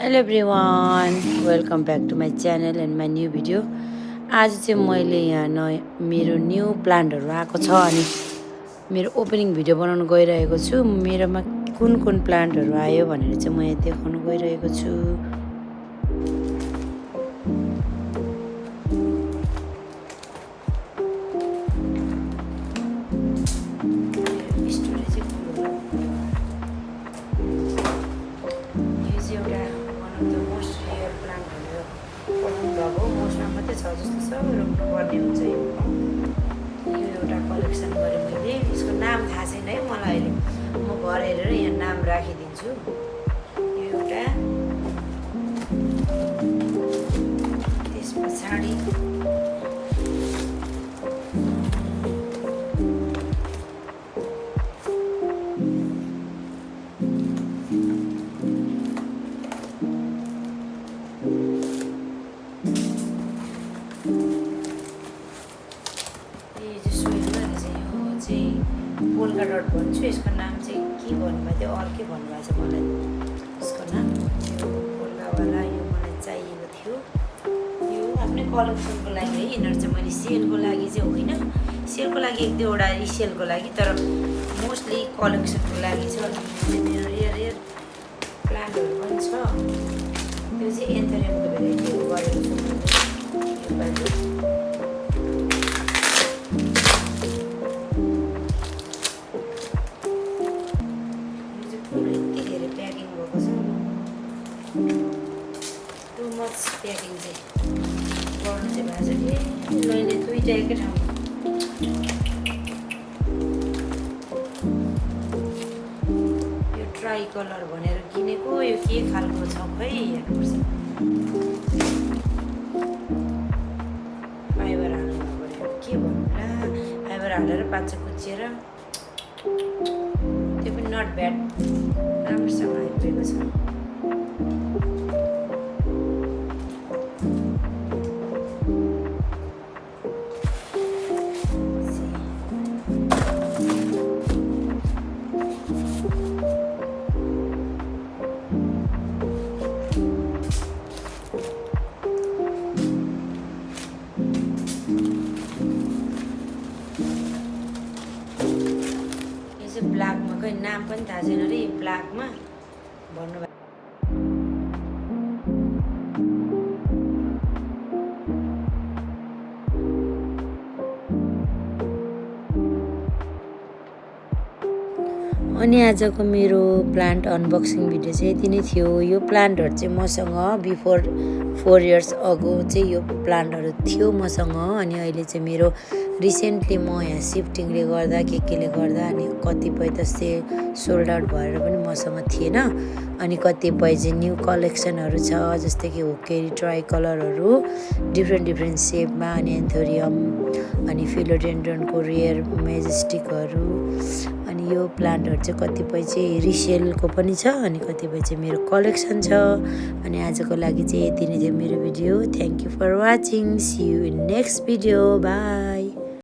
Hello everyone, welcome back to my channel and my new video. आज चाहिँ मैले यहाँ मेरो न्यू प्लान्टहरू आएको छ अनि मेरो ओपनिङ भिडियो बनाउन गइरहेको छु। मेरोमा कुन कुन प्लान्टहरू आयो भनेर चाहिँ म यहाँ देखाउन गइरहेको छु। मोस्टमा मात्रै छ जस्तो छ, रोप्नुपर्ने हुन्छ। यो एउटा कलेक्सन गरेँ मैले। यसको नाम थाहा छैन है मलाई, अहिले म घर हेरेर यहाँ नाम राखिदिन्छु। यो एउटा, त्यस पछाडि पोल्का डट भन्छु। यसको नाम चाहिँ के भन्नुभएको थियो, अर्कै भन्नुभएको छ मलाई यसको नाम। यो पोल्कावाला यो मलाई चाहिएको थियो। यो आफ्नै कलेक्सनको लागि है। यिनीहरू चाहिँ मैले सेलको लागि चाहिँ होइन, सेलको लागि एक दुईवटा रिसेलको लागि, तर मोस्टली कलेक्सनको लागि छ। अनि मेरो रेयर प्लान्टहरू पनि छ। त्यो चाहिँ एन्थोरियमको भेराइटीहरू गरेको छु यो बाटो। प्याकिङ चाहिँ गर्नु चाहिँ भएको छ कि मैले दुईवटा एकै ठाउँमा। यो ट्राई कलर भनेर किनेको, यो के खालको छ खै हेर्नुपर्छ। फाइबर हाल्नु पऱ्यो, के भन्नुला, फाइबर हालेर पाँच कुचिएर, त्यो पनि नट ब्याड, राम्रोसँग आइपुगेको छ। ब्ल्याकमा खै नाम पनि थाहा छैन अरे, ब्ल्याकमा भन्नुभयो। अनि आजको मेरो प्लान्ट अनबक्सिङ भिडियो चाहिँ यति नै थियो। यो प्लान्टहरू चाहिँ मसँग बिफोर 4 इयर्स अगो चाहिँ यो प्लान्टहरू थियो मसँग। अनि अहिले चाहिँ मेरो रिसेन्टली म यहाँ सिफ्टिङले गर्दा केले गर्दा अनि कतिपय त सोल्ड आउट भएर पनि मसँग थिएन। अनि कतिपय चाहिँ न्यू कलेक्सनहरू छ, जस्तै कि होकेरी ट्राई कलरहरू डिफ्रेन्ट सेपमा, अनि एन्थोरियम, अनि फिलोडेन्ड्रोनको रेयर मेजेस्टिकहरू। अनि यो प्लान्टहरू चाहिँ कतिपय चाहिँ रिसेलको पनि छ, अनि कतिपय चाहिँ मेरो कलेक्सन छ। अनि आजको लागि चाहिँ यति नै थियो मेरो video. Thank you for watching. See you in next video. By.